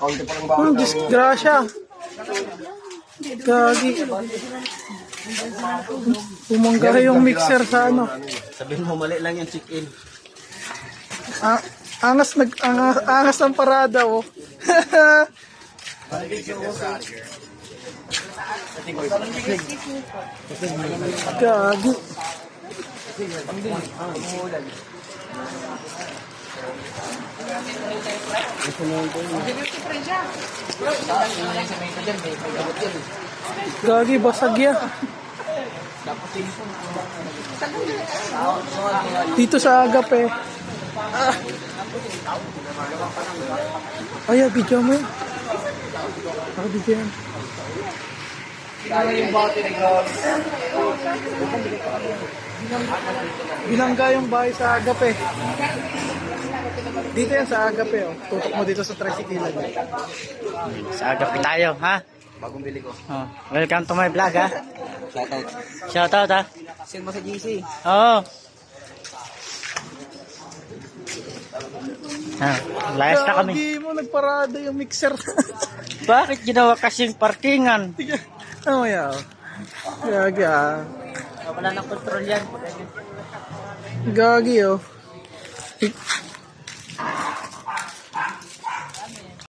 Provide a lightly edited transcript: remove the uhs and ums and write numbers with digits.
Kaunti pa lang bawal. Ang disgrasya. Gagi. Bumangga yung mixer sa ano. Sabihin mo mali lang yung chicken. Angas ng parada, oh. Gagi. Gagi, basag yan. Dito sa agap eh. Ay, video mo yun. Video yan. Binangga yung bahay sa agap eh. Dito yan sa agap eh. Oh. Tutok mo dito sa tricycle. Sa agapi tayo, ha? Bagong bili ko. Oh. Welcome to my vlog, ha? Shoutout. Shoutout, ha? Send mo sa GC. Oo. Layas na kami. Gagi mo, nagparada yung mixer. Bakit ginawa kasing parkingan? Ano yan? Gagi ah. Wala nang control yan. Gagi oh.